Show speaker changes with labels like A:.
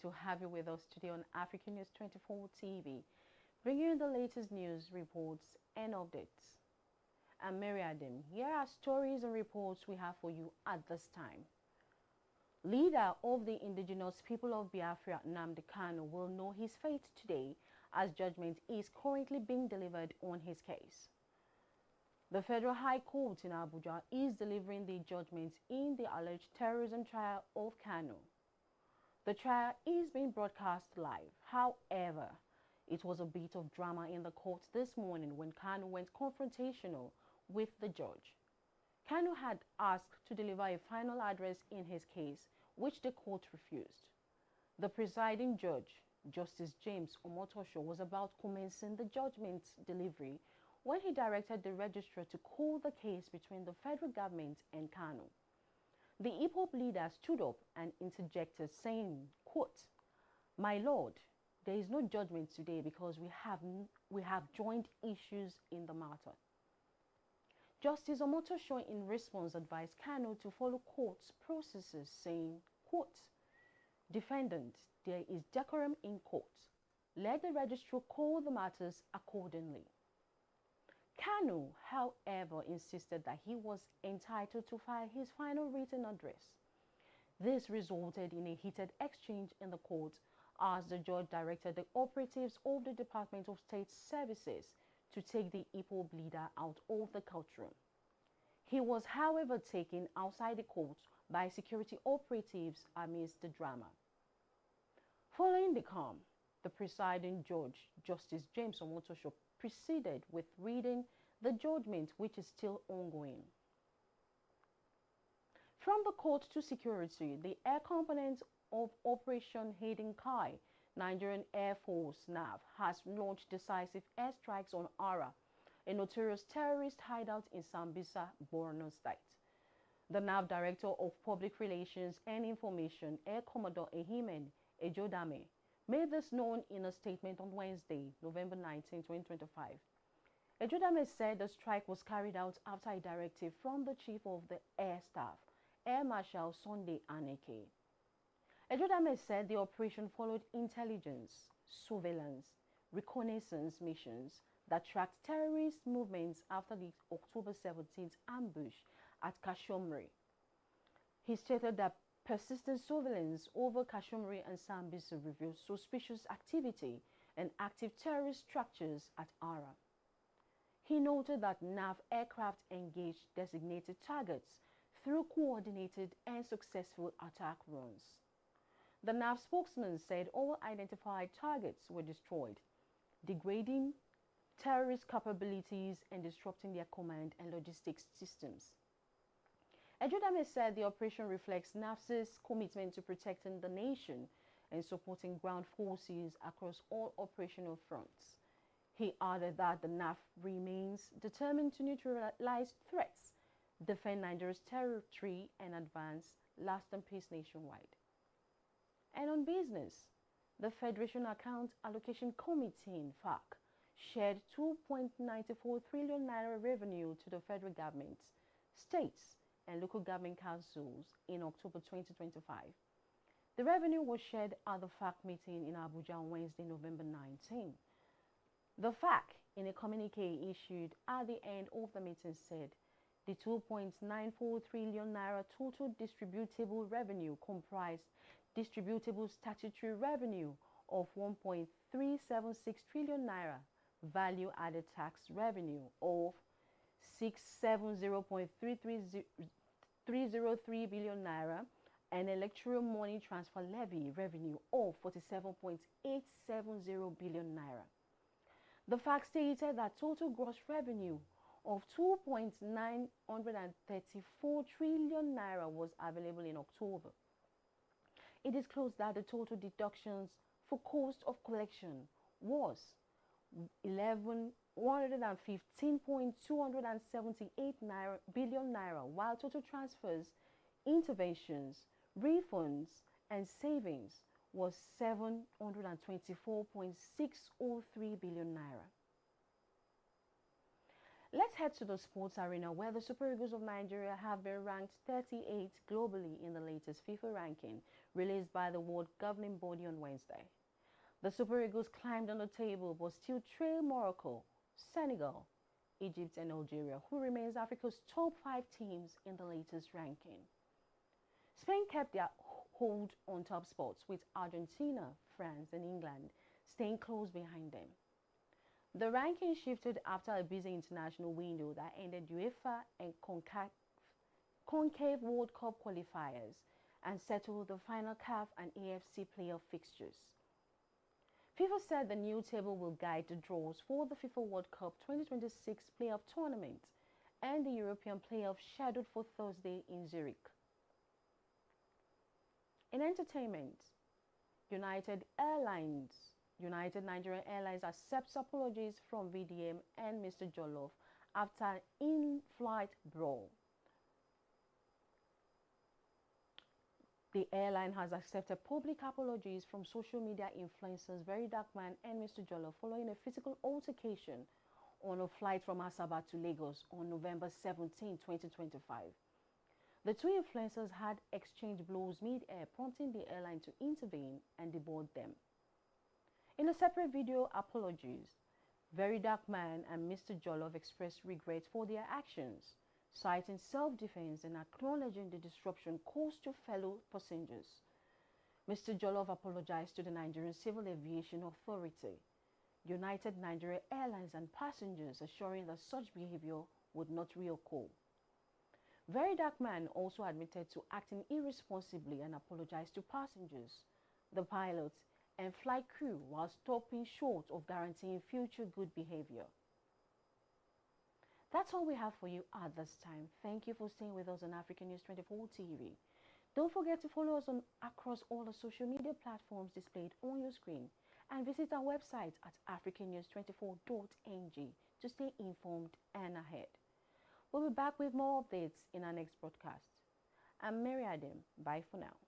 A: to have you with us today on African News 24 TV, bringing you the latest news, reports, and updates. I'm Mary Adam. Here are stories and reports we have for you at this time. Leader of the indigenous people of Biafra, Nnamdi Kanu, will know his fate today as judgment is currently being delivered on his case. The Federal High Court in Abuja is delivering the judgment in the alleged terrorism trial of Kanu. The trial is being broadcast live. However, it was a bit of drama in the court this morning when Kanu went confrontational with the judge. Kanu had asked to deliver a final address in his case, which the court refused. The presiding judge, Justice James Omotosho, was about commencing the judgment delivery when he directed the registrar to call the case between the federal government and Kanu. The hip-hop leader stood up and interjected, saying, quote, "My lord, there is no judgment today because we have joint issues in the matter." Justice Omotosho in response advised Kanu to follow court's processes, saying, quote, "Defendant, there is decorum in court. Let the registrar call the matters accordingly." Kanu, however, insisted that he was entitled to file his final written address. This resulted in a heated exchange in the court as the judge directed the operatives of the Department of State Services to take the hip-hop leader out of the courtroom. He was, however, taken outside the court by security operatives amidst the drama. Following the calm, the presiding judge, Justice James Omotosho, proceeded with reading the judgment, which is still ongoing. From the court to security, the air component of Operation Hayden Kai, Nigerian Air Force (NAV), has launched decisive airstrikes on Ara, a notorious terrorist hideout in Sambisa, Borno State. The NAV Director of Public Relations and Information, Air Commodore Ehimen Ejodame, made this known in a statement on Wednesday, November 19, 2025. Ejodame said the strike was carried out after a directive from the Chief of the Air Staff, Air Marshal Sunday Aneke. Ejodame said the operation followed intelligence, surveillance, reconnaissance missions that tracked terrorist movements after the October 17th ambush at Kashomri. He stated that persistent surveillance over Kashomri and Sambisa revealed suspicious activity and active terrorist structures at Ara. He noted that NAV aircraft engaged designated targets through coordinated and successful attack runs. The NAV spokesman said all identified targets were destroyed, degrading terrorist capabilities and disrupting their command and logistics systems. Ejodame said the operation reflects NAV's commitment to protecting the nation and supporting ground forces across all operational fronts. He added that the NAV remains determined to neutralize threats, defend Nigeria's territory, and advance lasting peace nationwide. And on business, the Federation Account Allocation Committee (FAC) shared 2.94 trillion naira revenue to the federal government, states, and local government councils in October 2025. The revenue was shared at the FAC meeting in Abuja on Wednesday, November 19. The FAC, in a communique issued at the end of the meeting, said the 2.94 trillion naira total distributable revenue comprised distributable statutory revenue of 1.376 trillion naira, value-added tax revenue of 670.303 billion naira, and electoral money transfer levy revenue of 47.870 billion naira. The FAC stated that total gross revenue of 2.934 trillion naira was available in October. It disclosed that the total deductions for cost of collection was 115.278 billion naira, while total transfers, interventions, refunds, and savings was 724.603 billion naira. Let's head to the sports arena where the Super Eagles of Nigeria have been ranked 38 globally in the latest FIFA ranking released by the World Governing Body on Wednesday. The Super Eagles climbed on the table but still trail Morocco, Senegal, Egypt and Algeria, who remains Africa's top 5 teams in the latest ranking. Spain kept their hold on top spots with Argentina, France and England staying close behind them. The ranking shifted after a busy international window that ended UEFA and CONCACAF World Cup qualifiers and settled the final CAF and AFC playoff fixtures. FIFA said the new table will guide the draws for the FIFA World Cup 2026 playoff tournament and the European playoff scheduled for Thursday in Zurich. In entertainment, United Nigerian Airlines accepts apologies from VDM and Mr. Jollof after an in-flight brawl. The airline has accepted public apologies from social media influencers Very Dark Man and Mr. Jollof following a physical altercation on a flight from Asaba to Lagos on November 17, 2025. The two influencers had exchanged blows mid-air, prompting the airline to intervene and deboard them. In a separate video apologies, Very Dark Man and Mr. Jollof expressed regret for their actions, citing self-defense and acknowledging the disruption caused to fellow passengers. Mr. Jollof apologized to the Nigerian Civil Aviation Authority, United Nigeria Airlines and passengers, assuring that such behavior would not reoccur. Very Dark Man also admitted to acting irresponsibly and apologized to passengers, the pilots, and flight crew while stopping short of guaranteeing future good behavior. That's all we have for you at this time. Thank you for staying with us on African News 24 TV. Don't forget to follow us across all the social media platforms displayed on your screen and visit our website at africannews24.ng to stay informed and ahead. We'll be back with more updates in our next broadcast. I'm Mary Adam. Bye for now.